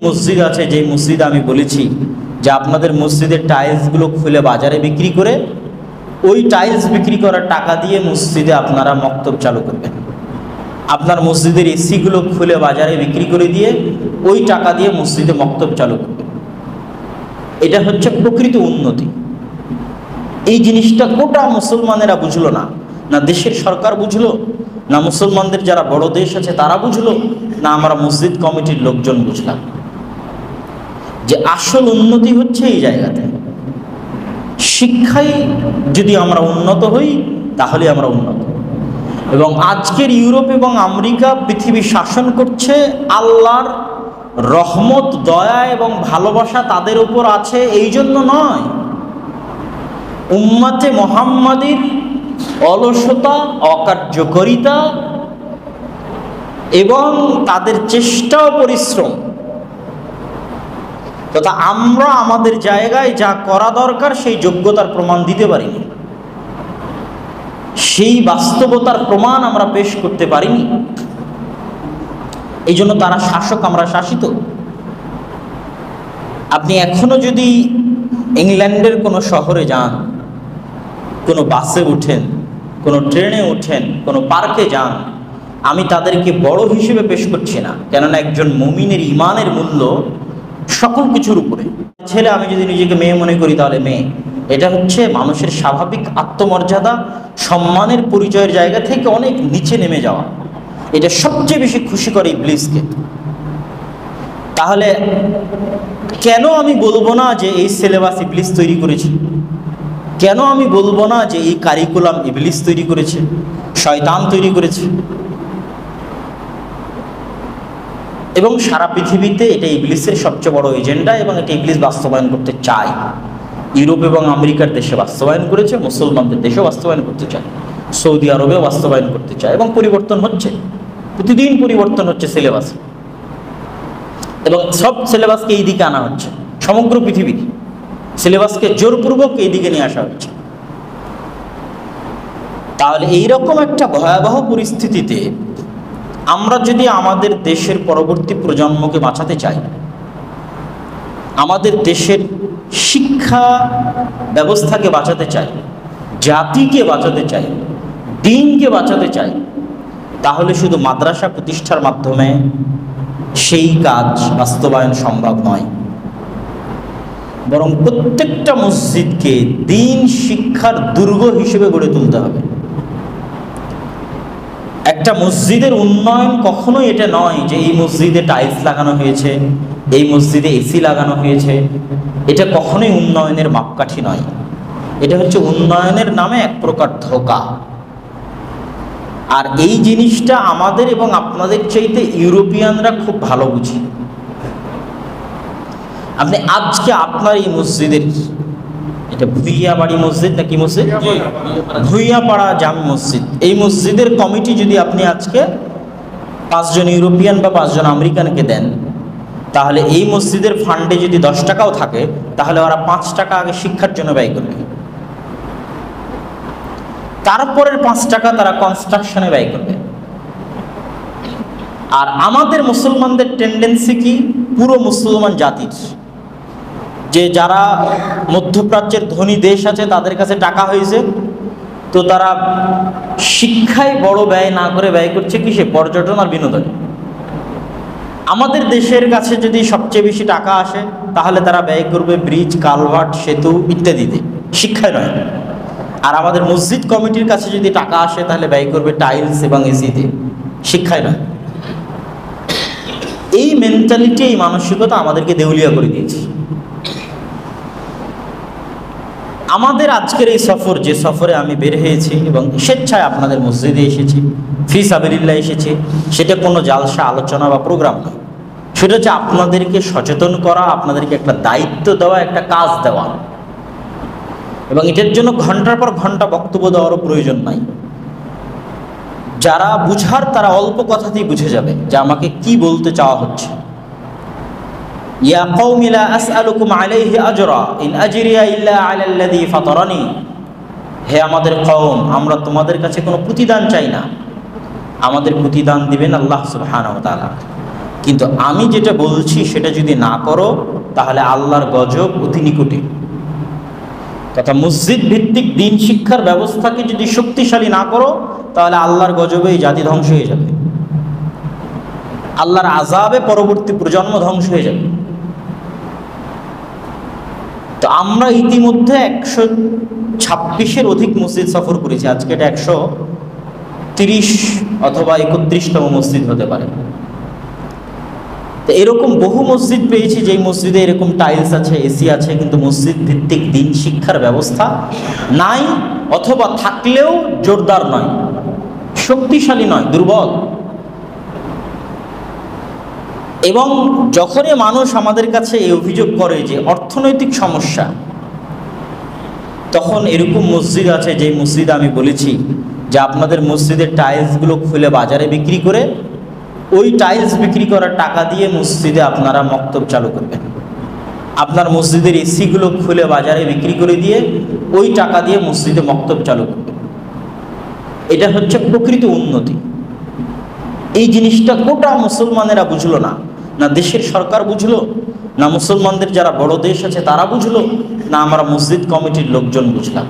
মসজিদ আছে, যে মসজিদে আমি বলেছি যে আপনাদের মসজিদের টাইলসগুলো খুলে বাজারে বিক্রি করে ওই টাইলস বিক্রি করার টাকা দিয়ে মসজিদে আপনারা মক্তব চালু করবেন। আপনার মসজিদের এসিগুলো খুলে বাজারে বিক্রি করে দিয়ে ওই টাকা দিয়ে মসজিদে মক্তব চালু করবেন। এটা হচ্ছে প্রকৃত উন্নতি। এই জিনিসটা গোটা মুসলমানেরা বুঝলো না, না দেশের সরকার বুঝলো, না মুসলমানদের যারা বড় দেশ আছে তারা বুঝলো, না আমরা মসজিদ কমিটির লোকজন বুঝলাম যে আসল উন্নতি হচ্ছে এই জায়গাতে। শিক্ষায় যদি আমরা উন্নত হই তাহলে আমরা উন্নত। এবং আজকের ইউরোপ এবং আমেরিকা পৃথিবী শাসন করছে, আল্লাহর রহমত, দয়া এবং ভালোবাসা তাদের উপর আছে এই জন্য নয়, উম্মতে মুহাম্মাদীর অলসতা, অকার্যকরিতা এবং তাদের চেষ্টা ও পরিশ্রম তথা আমরা আমাদের জায়গায় যা করা দরকার সেই যোগ্যতার প্রমাণ দিতে পারিনি, সেই বাস্তবতার প্রমাণ আমরা পেশ করতে পারিনি। এই জন্য তারা শাসক, আমরা শাসিত। আপনি এখনো যদি ইংল্যান্ডের কোনো শহরে যান, কোনো বাসে উঠেন, কোনো ট্রেনে উঠেন, কোনো পার্কে যান, আমি তাদেরকে বড় হিসেবে পেশ করছি না, কেননা একজন মুমিনের ইমানের মূল্য সকল কিছুর উপরে। ছেলে আমি যদি নিজেকে মেয়ে মনে করি তাহলে মেয়ে, এটা হচ্ছে মানুষের স্বাভাবিক আত্মমর্যাদা, সম্মানের পরিচয়ের জায়গা থেকে অনেক নিচে নেমে যাওয়া। এটা সবচেয়ে বেশি খুশি করে ইবলিসকে। তাহলে কেন আমি বলবো না যে এই সিলেবাস ইবলিস তৈরি করেছে? কেন আমি বলবো না যে এই কারিকুলাম ইবলিস তৈরি করেছে, শয়তান তৈরি করেছে? এবং সারা পৃথিবীতে এটা ইবলিসের সবচেয়ে বড় এজেন্ডা এবং এটা ইবলিস বাস্তবায়ন করতে চায়। ইউরোপ এবং আমেরিকার দেশে বাস্তবায়ন করেছে, মুসলমানদের দেশেও বাস্তবায়ন করতে চায়, সৌদি আরবেও বাস্তবায়ন করতে চায়। এবং পরিবর্তন হচ্ছে, প্রতিদিন পরিবর্তন হচ্ছে সিলেবাস, এবং সব সিলেবাসকে এই দিকে আনা হচ্ছে। সমগ্র পৃথিবীর সিলেবাসকে জোরপূর্বক এই দিকে নিয়ে আসা হচ্ছে। তাহলে এইরকম একটা ভয়াবহ পরিস্থিতিতে আমরা যদি আমাদের দেশের পরবর্তী প্রজন্মকে বাঁচাতে চাই, আমাদের দেশের শিক্ষা ব্যবস্থাকে বাঁচাতে চাই, জাতিকে বাঁচাতে চাই, দ্বীনকে বাঁচাতে চাই, তাহলে শুধু মাদ্রাসা প্রতিষ্ঠার মাধ্যমে সেই কাজ বাস্তবায়ন সম্ভব নয়। বরং প্রত্যেকটা মসজিদকে দ্বীন শিক্ষার দুর্গ হিসেবে গড়ে তুলতে হবে। একটা মসজিদের উন্নয়ন কখনোই এটা নয় যে এই মসজিদে টাইলস লাগানো হয়েছে, এই মসজিদে এসি লাগানো হয়েছে। এটা কখনোই উন্নয়নের মাপকাঠি নয়। এটা হচ্ছে উন্নয়নের নামে এক প্রকার ধোঁকা। আর এই জিনিসটা আমাদের এবং আপনাদের চাইতে ইউরোপিয়ানরা খুব ভালো বুঝে। আপনি আজকে আপনার এই মসজিদের, এটা ভুইয়াবাড়ি মসজিদ নাকি মসজিদ, ভুইয়াপাড়া জামে মসজিদ, এই মসজিদের কমিটি যদি আপনি আজকে 5 জন ইউরোপিয়ান বা 5 জন আমেরিকানকে দেন, তাহলে এই মসজিদের ফান্ডে যদি 10 টাকাও থাকে, তাহলে ওরা 5 টাকা আগে শিক্ষার জন্য ব্যয় করবে, তারপরের 5 টাকা তারা কনস্ট্রাকশনে ব্যয় করবে। আর আমাদের মুসলমানদের টেন্ডেন্সি কি, পুরো মুসলমান জাতির যে যারা মধ্যপ্রাচ্যের ধনী দেশ আছে তাদের কাছে টাকা হয়েছে, তো তারা শিক্ষায় বড় ব্যয় না করে ব্যয় করছে কিসে, পর্যটন আর বিনোদনে। আমাদের দেশের কাছে যদি সবচেয়ে বেশি টাকা আসে তাহলে তারা ব্যয় করবে ব্রিজ, কালভার্ট, সেতু ইত্যাদিতে, শিক্ষায় নয়। আর আমাদের মসজিদ কমিটির কাছে যদি টাকা আসে তাহলে ব্যয় করবে টাইলস এবং এসিতে, শিক্ষায় নয়। এই মেন্টালিটি, এই মানসিকতা আমাদেরকে দেউলিয়া করে দিয়েছে। আমাদের আজকের এই সফর, যে সফরে আমি বের হয়েছি এবং স্বেচ্ছায় আপনাদের মসজিদে এসেছি, ফি সাবিলিল্লাহ এসেছি, সেটা কোনো জালসা, আলোচনা বা প্রোগ্রাম নয়। সেটা হচ্ছে আপনাদেরকে সচেতন করা, আপনাদেরকে একটা দায়িত্ব দেওয়া, একটা কাজ দেওয়া। এবং এটার জন্য ঘন্টার পর ঘন্টা বক্তব্য দেওয়ারও প্রয়োজন নাই। যারা বুঝার তারা অল্প কথাতেই বুঝে যাবে যে আমাকে কি বলতে চাওয়া হচ্ছে। ইয়া কওমি লা আসআলুকুম আলাইহি আজরা ইন আজরিয়া ইল্লা আলাল্লাযী ফাতারানি, হে আমাদের কওম, আমরা তোমাদের কাছে কোনো প্রতিদান চাই না, আমাদের প্রতিদান দিবেন আল্লাহ সুবহানাহু ওয়া তাআলা। কিন্তু আমি যেটা বলছি সেটা যদি না করো তাহলে আল্লাহর গজব অতি নিকটে। তথা মসজিদ ভিত্তিক দিন শিক্ষার ব্যবস্থাকে যদি শক্তিশালী না করো তাহলে আল্লাহর গজবে এই জাতি ধ্বংস হয়ে যাবে, আল্লাহর আযাবে পরবর্তী প্রজন্ম ধ্বংস হয়ে যাবে। তো আমরা ইতিমধ্যে 126-এর অধিক মসজিদ সফর করেছি, আজকে এটা 130 অথবা 31তম মসজিদ হতে পারে। তো এরকম বহু মসজিদ পেয়েছি যেই মসজিদে এরকম টাইলস আছে, এসি আছে, কিন্তু মসজিদ ভিত্তিক দিন শিক্ষার ব্যবস্থা নাই, অথবা থাকলেও জোরদার নয়, শক্তিশালী নয়, দুর্বল। এবং যখনই মানুষ আমাদের কাছে এই অভিযোগ করে যে অর্থনৈতিক সমস্যা, তখন এরকম মসজিদ আছে যেই মসজিদে আমি বলেছি যে আপনাদের মসজিদের টাইলসগুলো খুলে বাজারে বিক্রি করে ওই টাইলস বিক্রি করার টাকা দিয়ে মসজিদে আপনারা মক্তব চালু করবেন, আপনার মসজিদের এসিগুলো খুলে বাজারে বিক্রি করে দিয়ে ওই টাকা দিয়ে মসজিদে মক্তব চালু করবেন। এটা হচ্ছে প্রকৃত উন্নতি। এই জিনিসটা গোটা মুসলমানেরা বুঝলো না, না দেশের সরকার বুঝলো, না মুসলমানদের যারা বড় দেশ আছে তারা বুঝলো, না আমরা মসজিদ কমিটির লোকজন বুঝলাম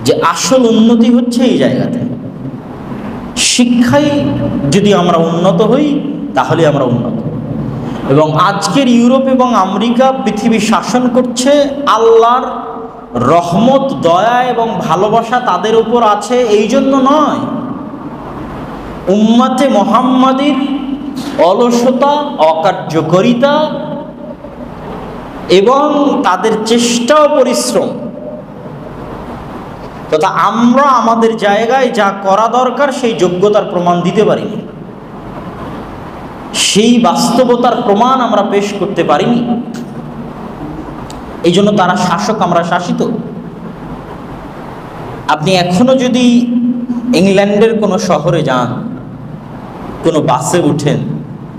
যে আসল উন্নতি হচ্ছে এই জায়গাতে। শিক্ষায় যদি আমরা উন্নত হই তাহলে আমরা উন্নত। এবং আজকের ইউরোপ এবং আমেরিকা পৃথিবী শাসন করছে, আল্লাহর রহমত, দয়া এবং ভালোবাসা তাদের উপর আছে এই জন্য নয়, উম্মতে মুহাম্মাদীর অলসতা, অকার্যকরিতা এবং তাদের চেষ্টা ও পরিশ্রম তথা আমরা আমাদের জায়গায় যা করা দরকার সেই যোগ্যতার প্রমাণ দিতে পারিনি, সেই বাস্তবতার প্রমাণ আমরা পেশ করতে পারিনি। এই জন্য তারা শাসক, আমরা শাসিত। আপনি এখনো যদি ইংল্যান্ডের কোনো শহরে যান, কোনো বাসে উঠেন,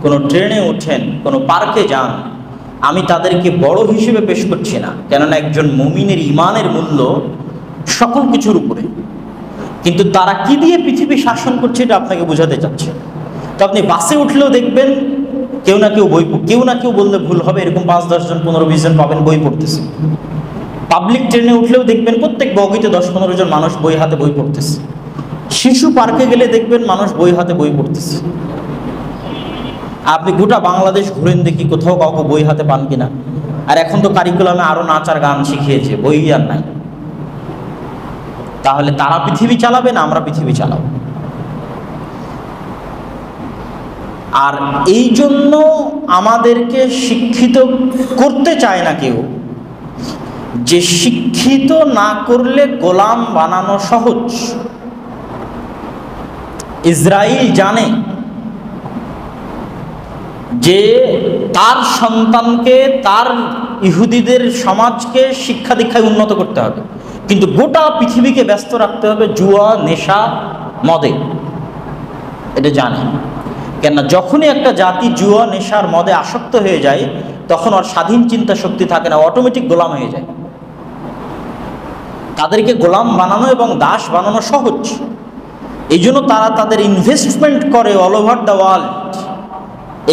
কোনো ট্রেনে উঠেন, কোনো পার্কে যান, আমি তাদেরকে বড় হিসেবে পেশ করছি না, কেননা একজন মুমিনের ইমানের মূল্য সকল কিছুর উপরে। কিন্তু তারা কি দিয়ে পৃথিবী শাসন করছে এটা আপনাকে বোঝাতে চাচ্ছে। তো আপনি বাসে উঠলেও দেখবেন কেউ না কেউ বললে ভুল হবে, এরকম 5-10 জন 15-20 জন পাবেন বই পড়তেছে। পাবলিক ট্রেনে উঠলেও দেখবেন প্রত্যেক বগিতে 10-15 জন মানুষ বই হাতে বই পড়তেছে। শিশু পার্কে গেলে দেখবেন মানুষ বই হাতে বই পড়তেছে। আপনি গোটা বাংলাদেশ ঘুরেন দেখি কোথাও কাউকে বই হাতে পান কিনা। আর এখন তো কারিকুলামে আরো নাচ আর গান শিখিয়েছে, বই আর নাই। তাহলে তারা পৃথিবী চালাবে না আমরা পৃথিবী চালাবো? আর এই জন্য আমাদেরকে শিক্ষিত করতে চায় না কেউ, যে শিক্ষিত না করলে গোলাম বানানো সহজ। ইসরাইল জানে যে তার সন্তানকে, তার ইহুদিদের সমাজকে শিক্ষা দীক্ষায় উন্নত করতে হবে, কিন্তু গোটা পৃথিবীকে ব্যস্ত রাখতে হবে জুয়া, নেশা, মদে। এটা জানে। কেননা যখনই একটা জাতি জুয়া, নেশার, মদে আসক্ত হয়ে যায় তখন ওর স্বাধীন চিন্তা শক্তি থাকে না, অটোমেটিক গোলাম হয়ে যায়। তাদেরকে গোলাম বানানো এবং দাস বানানো সহজ। এই জন্য তারা তাদের ইনভেস্টমেন্ট করে অল ওভার দ্য ওয়ার্ল্ড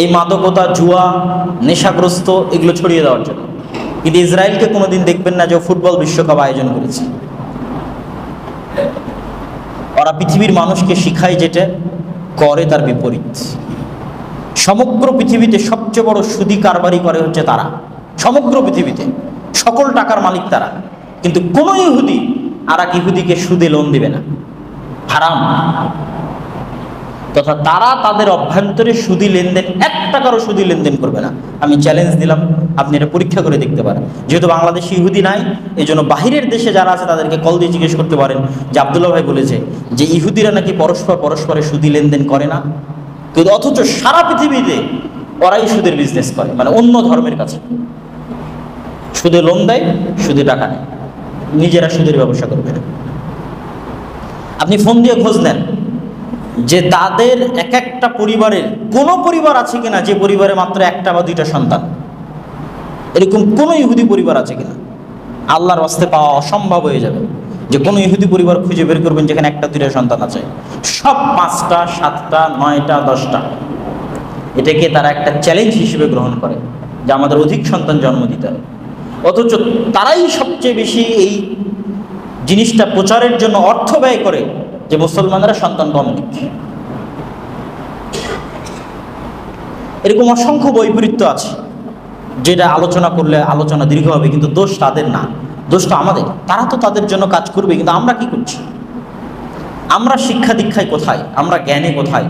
এই মাদকতা, জুয়া, নেশাগ্রস্ত এগুলো ছড়িয়ে দেওয়ার জন্য। কিন্তু ইসরায়েলকে কোনোদিন দেখবেন না যে ফুটবল বিশ্বকাপ আয়োজন করেছে। ওরা পৃথিবীর মানুষকে শিখায় যেটা করে তার বিপরীত। সমগ্র পৃথিবীতে সবচেয়ে বড় সুদি কারবারি করে হচ্ছে তারা, সমগ্র পৃথিবীতে সকল টাকার মালিক তারা। কিন্তু কোনো ইহুদি আর এক ইহুদিকে সুদে লোন দিবে না, হারাম। তথা তারা তাদের অভ্যন্তরে সুদি লেনদেন, 1 টাকারও সুদি লেনদেন করবে না। আমি চ্যালেঞ্জ দিলাম, আপনি এটা পরীক্ষা করে দেখতে পারেন। যেহেতু বাংলাদেশে ইহুদি নাই, এই জন্য বাহিরের দেশে যারা আছে তাদেরকে কল দিয়ে জিজ্ঞেস করতে পারেন যে আব্দুল্লাহ ভাই বলেছে যে ইহুদিরা নাকি পরস্পরে সুদি লেনদেন করে না, কিন্তু অথচ সারা পৃথিবীতে ওরাই সুদের বিজনেস করে, মানে অন্য ধর্মের কাছে সুদে লোন দেয়, সুদে টাকা নেয়, নিজেরা সুদের ব্যবসা করবে না। আপনি ফোন দিয়ে খোঁজ নেন যে তাদের এক একটা পরিবারের কোনো পরিবার আছে কিনা যে পরিবারে মাত্র 1টা বা 2টা সন্তান, এরকম কোনো ইহুদি পরিবার আছে কিনা? আল্লাহর রাস্তে পাওয়া অসম্ভব হয়ে যাবে। যে কোনো ইহুদি পরিবার খুঁজে বের করবেন যেখানে 1টা 2টা সন্তান আছে। সব 5টা 7টা 9টা 10টা। এটাকে তারা একটা চ্যালেঞ্জ হিসেবে গ্রহণ করে যে আমাদের অধিক সন্তান জন্ম দিতে হবে। অথচ তারাই সবচেয়ে বেশি এই জিনিসটা প্রচারের জন্য অর্থ ব্যয় করে যে মুসলমানরা সন্তান কম দিচ্ছে। এরকম অসংখ্য বৈপরীত্য আছে যেটা আলোচনা করলে আলোচনা দীর্ঘ হবে, কিন্তু দোষ তাদের না, দোষটা আমাদের। তারা তো তাদের জন্য কাজ করবে, কিন্তু আমরা কি করছি? আমরা শিক্ষা দীক্ষায় কোথায়? আমরা জ্ঞানে কোথায়?